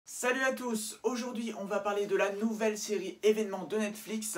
Salut à tous, aujourd'hui on va parler de la nouvelle série événement de Netflix,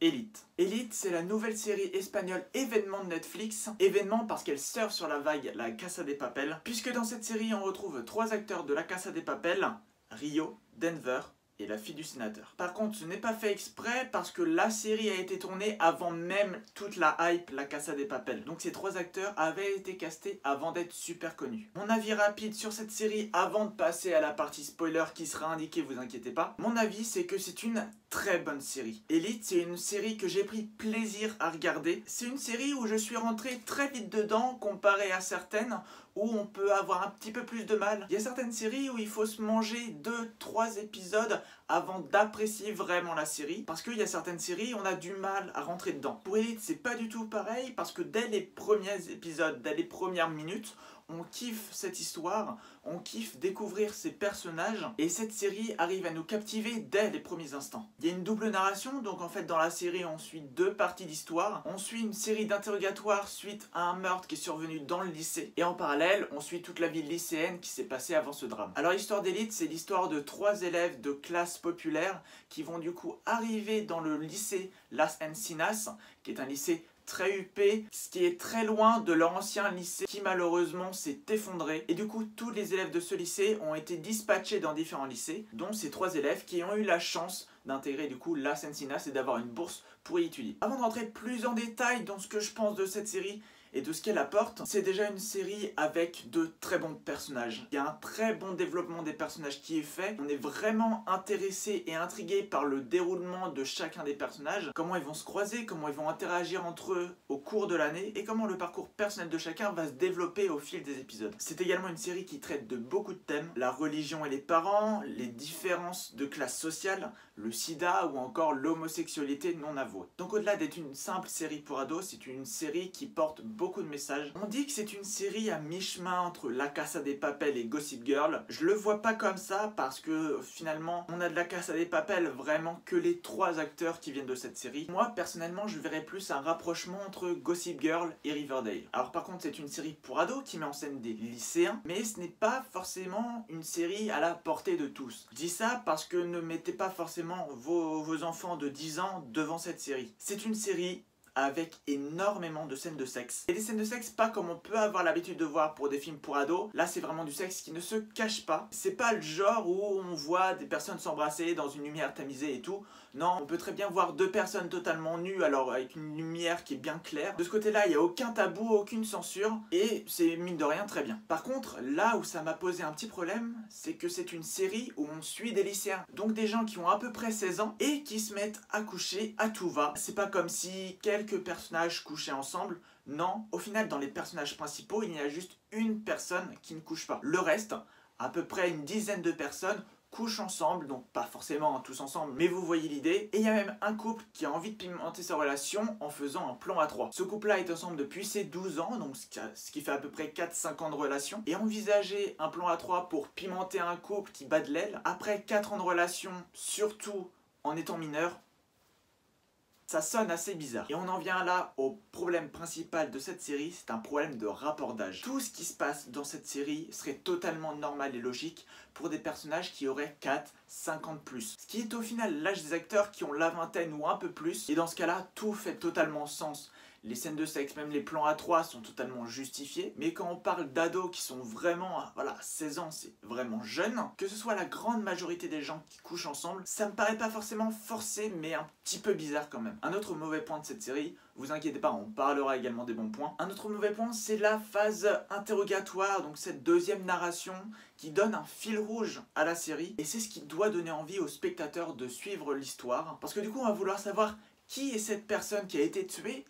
Elite. Elite, c'est la nouvelle série espagnole événement de Netflix, événement parce qu'elle surfe sur la vague La Casa de Papel, puisque dans cette série on retrouve 3 acteurs de La Casa de Papel, Rio, Denver et la fille du sénateur. Par contre, ce n'est pas fait exprès parce que la série a été tournée avant même toute la hype La Casa de Papel. Donc ces 3 acteurs avaient été castés avant d'être super connus. Mon avis rapide sur cette série avant de passer à la partie spoiler qui sera indiquée, vous inquiétez pas. Mon avis, c'est que c'est une très bonne série. Elite, c'est une série que j'ai pris plaisir à regarder. C'est une série où je suis rentré très vite dedans comparé à certaines où on peut avoir un petit peu plus de mal. Il y a certaines séries où il faut se manger 2-3 épisodes avant d'apprécier vraiment la série, parce qu'il y a certaines séries on a du mal à rentrer dedans. Pour Elite, c'est pas du tout pareil, parce que dès les premiers épisodes, dès les premières minutes, on kiffe cette histoire, on kiffe découvrir ces personnages, et cette série arrive à nous captiver dès les premiers instants. Il y a une double narration, donc en fait dans la série on suit 2 parties d'histoire. On suit une série d'interrogatoires suite à un meurtre qui est survenu dans le lycée, et en parallèle on suit toute la vie lycéenne qui s'est passée avant ce drame. Alors l'histoire d'Elite, c'est l'histoire de 3 élèves de classe populaire qui vont du coup arriver dans le lycée Las Encinas, qui est un lycée très huppé, ce qui est très loin de leur ancien lycée qui malheureusement s'est effondré. Et du coup, tous les élèves de ce lycée ont été dispatchés dans différents lycées, dont ces 3 élèves qui ont eu la chance d'intégrer du coup Las Encinas et d'avoir une bourse pour y étudier. Avant d'entrer plus en détail dans ce que je pense de cette série et de ce qu'elle apporte, c'est déjà une série avec de très bons personnages. Il y a un très bon développement des personnages qui est fait. On est vraiment intéressé et intrigué par le déroulement de chacun des personnages, comment ils vont se croiser, comment ils vont interagir entre eux au cours de l'année et comment le parcours personnel de chacun va se développer au fil des épisodes. C'est également une série qui traite de beaucoup de thèmes, la religion et les parents, les différences de classe sociale, le sida ou encore l'homosexualité non avouée. Donc au-delà d'être une simple série pour ados, c'est une série qui porte beaucoup de messages. On dit que c'est une série à mi-chemin entre La Casa de Papel et Gossip Girl. Je le vois pas comme ça parce que finalement on a de La Casa de Papel vraiment que les 3 acteurs qui viennent de cette série. Moi personnellement je verrais plus un rapprochement entre Gossip Girl et Riverdale. Alors par contre c'est une série pour ados qui met en scène des lycéens, mais ce n'est pas forcément une série à la portée de tous. Je dis ça parce que ne mettez pas forcément vos enfants de 10 ans devant cette série. C'est une série avec énormément de scènes de sexe. Et des scènes de sexe pas comme on peut avoir l'habitude de voir pour des films pour ados. Là c'est vraiment du sexe qui ne se cache pas. C'est pas le genre où on voit des personnes s'embrasser dans une lumière tamisée et tout. Non, on peut très bien voir 2 personnes totalement nues, alors avec une lumière qui est bien claire. De ce côté-là, il n'y a aucun tabou, aucune censure, et c'est mine de rien très bien. Par contre, là où ça m'a posé un petit problème, c'est que c'est une série où on suit des lycéens. Donc des gens qui ont à peu près 16 ans, et qui se mettent à coucher à tout va. C'est pas comme si quelques personnages couchaient ensemble. Non, au final, dans les personnages principaux, il y a juste une personne qui ne couche pas. Le reste, à peu près une dizaine de personnes, couchent ensemble, donc pas forcément tous ensemble, mais vous voyez l'idée. Et il y a même un couple qui a envie de pimenter sa relation en faisant un plan à 3. Ce couple-là est ensemble depuis ses 12 ans, donc ce qui fait à peu près 4-5 ans de relation. Et envisager un plan à 3 pour pimenter un couple qui bat de l'aile, après 4 ans de relation, surtout en étant mineur, ça sonne assez bizarre. Et on en vient là au problème principal de cette série, c'est un problème de rapport d'âge. Tout ce qui se passe dans cette série serait totalement normal et logique pour des personnages qui auraient 4-5 ans de plus. Ce qui est au final l'âge des acteurs qui ont la vingtaine ou un peu plus, et dans ce cas-là, tout fait totalement sens. Les scènes de sexe, même les plans à 3 sont totalement justifiés. Mais quand on parle d'ados qui sont vraiment, voilà, 16 ans, c'est vraiment jeune. Que ce soit la grande majorité des gens qui couchent ensemble, ça me paraît pas forcément forcé, mais un petit peu bizarre quand même. Un autre mauvais point de cette série, vous inquiétez pas, on parlera également des bons points. Un autre mauvais point, c'est la phase interrogatoire, donc cette deuxième narration qui donne un fil rouge à la série. Et c'est ce qui doit donner envie aux spectateurs de suivre l'histoire. Parce que du coup, on va vouloir savoir qui est cette personne qui a été tuée,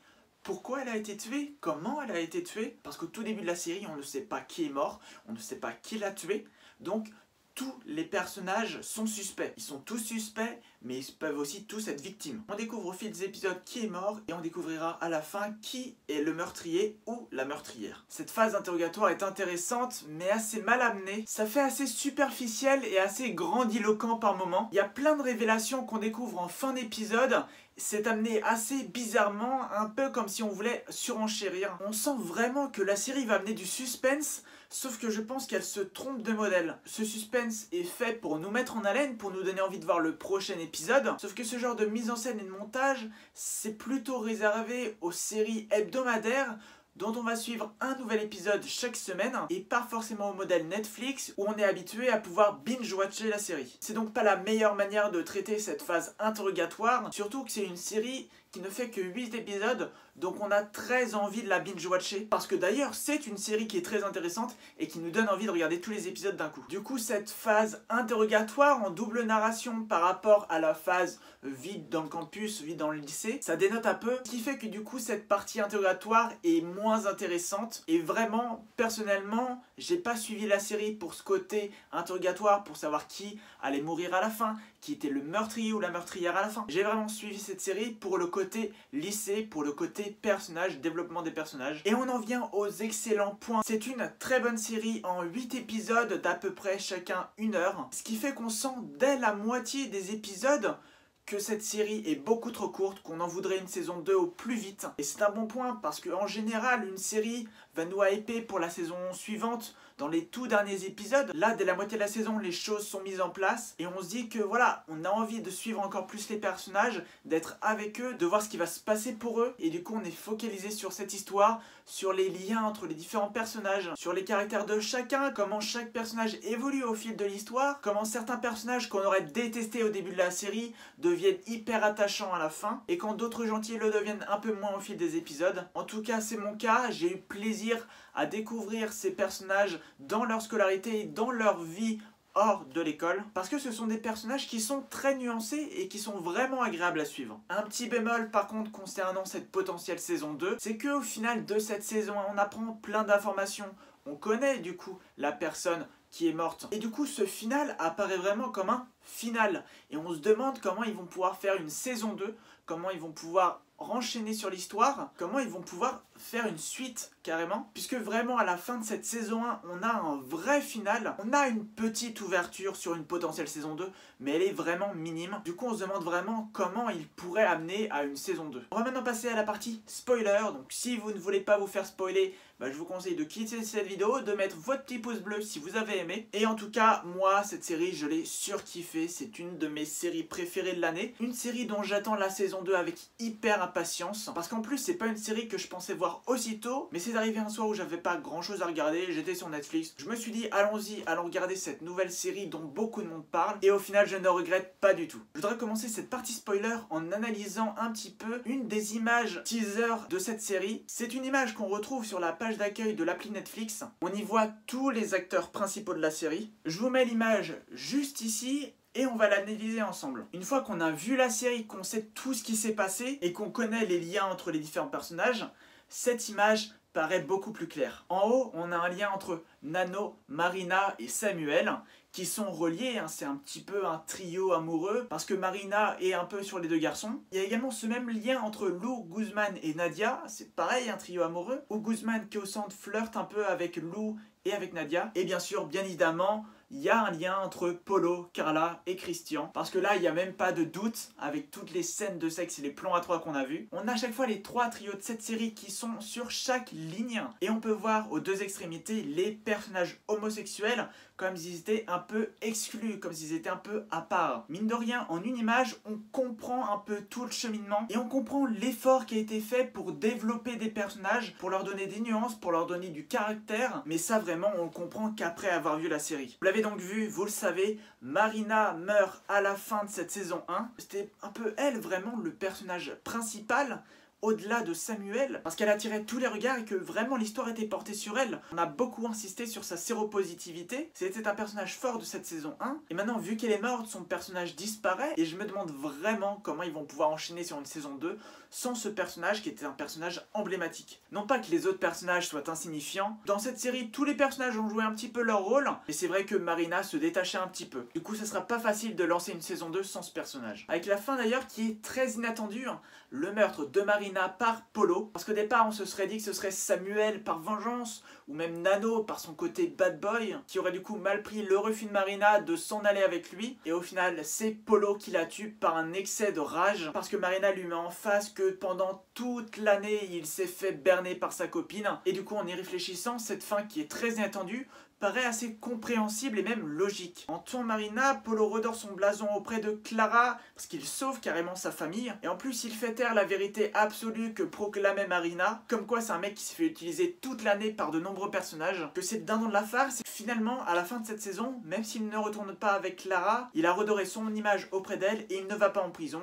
pourquoi elle a été tuée, comment elle a été tuée, parce qu'au tout début de la série, on ne sait pas qui est mort, on ne sait pas qui l'a tué, donc tous les personnages sont suspects. Ils sont tous suspects, mais ils peuvent aussi tous être victimes. On découvre au fil des épisodes qui est mort, et on découvrira à la fin qui est le meurtrier ou la meurtrière. Cette phase interrogatoire est intéressante, mais assez mal amenée. Ça fait assez superficiel et assez grandiloquent par moments. Il y a plein de révélations qu'on découvre en fin d'épisode. C'est amené assez bizarrement, un peu comme si on voulait surenchérir. On sent vraiment que la série va amener du suspense, sauf que je pense qu'elle se trompe de modèle. Ce suspense est fait pour nous mettre en haleine, pour nous donner envie de voir le prochain épisode, sauf que ce genre de mise en scène et de montage, c'est plutôt réservé aux séries hebdomadaires dont on va suivre un nouvel épisode chaque semaine et pas forcément au modèle Netflix où on est habitué à pouvoir binge-watcher la série. C'est donc pas la meilleure manière de traiter cette phase interrogatoire, surtout que c'est une série qui ne fait que 8 épisodes, donc on a très envie de la binge-watcher, parce que d'ailleurs c'est une série qui est très intéressante et qui nous donne envie de regarder tous les épisodes d'un coup. Du coup, cette phase interrogatoire en double narration par rapport à la phase vide dans le campus, vide dans le lycée, ça dénote un peu, ce qui fait que du coup cette partie interrogatoire est moins intéressante, et vraiment, personnellement, j'ai pas suivi la série pour ce côté interrogatoire, pour savoir qui allait mourir à la fin, qui était le meurtrier ou la meurtrière à la fin. J'ai vraiment suivi cette série pour le côté lycée, pour le côté personnage, développement des personnages. Et on en vient aux excellents points. C'est une très bonne série en 8 épisodes d'à peu près chacun 1 heure. Ce qui fait qu'on sent dès la moitié des épisodes que cette série est beaucoup trop courte, qu'on en voudrait une saison 2 au plus vite. Et c'est un bon point parce qu'en général, une série va nous hyper pour la saison suivante dans les tout derniers épisodes. Là, dès la moitié de la saison, les choses sont mises en place et on se dit que voilà, on a envie de suivre encore plus les personnages, d'être avec eux, de voir ce qui va se passer pour eux. Et du coup, on est focalisé sur cette histoire, sur les liens entre les différents personnages, sur les caractères de chacun, comment chaque personnage évolue au fil de l'histoire, comment certains personnages qu'on aurait détestés au début de la série deviennent hyper attachants à la fin, et quand d'autres gentils le deviennent un peu moins au fil des épisodes. En tout cas, c'est mon cas, j'ai eu plaisir à découvrir ces personnages dans leur scolarité et dans leur vie hors de l'école, parce que ce sont des personnages qui sont très nuancés et qui sont vraiment agréables à suivre. Un petit bémol par contre concernant cette potentielle saison 2, c'est qu'au final de cette saison, on apprend plein d'informations. On connaît du coup la personne qui est morte. Et du coup, ce final apparaît vraiment comme un final. Et on se demande comment ils vont pouvoir faire une saison 2, comment ils vont pouvoir renchaîner sur l'histoire, comment ils vont pouvoir faire une suite carrément, puisque vraiment à la fin de cette saison 1 on a un vrai final, on a une petite ouverture sur une potentielle saison 2 mais elle est vraiment minime. Du coup on se demande vraiment comment ils pourraient amener à une saison 2. On va maintenant passer à la partie spoiler, donc si vous ne voulez pas vous faire spoiler, je vous conseille de quitter cette vidéo, de mettre votre petit pouce bleu si vous avez aimé. Et en tout cas, moi, cette série, je l'ai surkiffée. C'est une de mes séries préférées de l'année. Une série dont j'attends la saison 2 avec hyper impatience. Parce qu'en plus, c'est pas une série que je pensais voir aussitôt. Mais c'est arrivé un soir où j'avais pas grand chose à regarder. J'étais sur Netflix. Je me suis dit, allons-y, allons regarder cette nouvelle série dont beaucoup de monde parle. Et au final, je ne regrette pas du tout. Je voudrais commencer cette partie spoiler en analysant un petit peu une des images teaser de cette série. C'est une image qu'on retrouve sur la page d'accueil de l'appli Netflix. On y voit tous les acteurs principaux de la série. Je vous mets l'image juste ici et on va l'analyser ensemble. Une fois qu'on a vu la série, qu'on sait tout ce qui s'est passé et qu'on connaît les liens entre les différents personnages, cette image paraît beaucoup plus claire. En haut, on a un lien entre Nano, Marina et Samuel qui sont reliés, c'est un petit peu un trio amoureux parce que Marina est un peu sur les deux garçons. Il y a également ce même lien entre Lou, Guzman et Nadia, c'est pareil, un trio amoureux, où Guzman qui au centre flirte un peu avec Lou et avec Nadia. Et bien sûr, bien évidemment, il y a un lien entre Polo, Carla et Christian. Parce que là, il n'y a même pas de doute avec toutes les scènes de sexe et les plans à 3 qu'on a vus. On a à chaque fois les 3 trios de cette série qui sont sur chaque ligne. Et on peut voir aux deux extrémités les personnages homosexuels comme s'ils étaient un peu exclus, comme s'ils étaient un peu à part. Mine de rien, en une image, on comprend un peu tout le cheminement et on comprend l'effort qui a été fait pour développer des personnages, pour leur donner des nuances, pour leur donner du caractère. Mais ça, vraiment, on le comprend qu'après avoir vu la série. Vous l'avez donc vu, vous le savez, Marina meurt à la fin de cette saison 1. C'était un peu elle, vraiment, le personnage principal, au-delà de Samuel, parce qu'elle attirait tous les regards et que vraiment l'histoire était portée sur elle. On a beaucoup insisté sur sa séropositivité, c'était un personnage fort de cette saison 1, et maintenant vu qu'elle est morte, son personnage disparaît, et je me demande vraiment comment ils vont pouvoir enchaîner sur une saison 2 sans ce personnage qui était un personnage emblématique. Non pas que les autres personnages soient insignifiants, dans cette série tous les personnages ont joué un petit peu leur rôle, mais c'est vrai que Marina se détachait un petit peu. Du coup ça sera pas facile de lancer une saison 2 sans ce personnage. Avec la fin d'ailleurs qui est très inattendue, le meurtre de Marina Marina par Polo. Parce qu'au départ on se serait dit que ce serait Samuel par vengeance, ou même Nano par son côté bad boy, qui aurait du coup mal pris le refus de Marina de s'en aller avec lui. Et au final c'est Polo qui la tue par un excès de rage, parce que Marina lui met en face que pendant toute l'année il s'est fait berner par sa copine. Et du coup en y réfléchissant, cette fin qui est très inattendue paraît assez compréhensible et même logique. En tuant Marina, Polo redore son blason auprès de Clara parce qu'il sauve carrément sa famille. Et en plus, il fait taire la vérité absolue que proclamait Marina, comme quoi c'est un mec qui se fait utiliser toute l'année par de nombreux personnages. Que c'est le dindon de la farce, et finalement, à la fin de cette saison, même s'il ne retourne pas avec Clara, il a redoré son image auprès d'elle et il ne va pas en prison.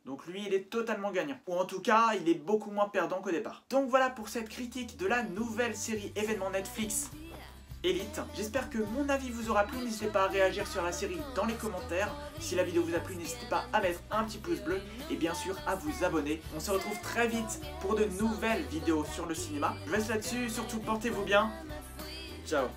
Donc lui, il est totalement gagnant. Ou en tout cas, il est beaucoup moins perdant qu'au départ. Donc voilà pour cette critique de la nouvelle série événement Netflix Elite. J'espère que mon avis vous aura plu, n'hésitez pas à réagir sur la série dans les commentaires. Si la vidéo vous a plu, n'hésitez pas à mettre un petit pouce bleu et bien sûr à vous abonner. On se retrouve très vite pour de nouvelles vidéos sur le cinéma. Je vous laisse là-dessus, surtout portez-vous bien. Ciao.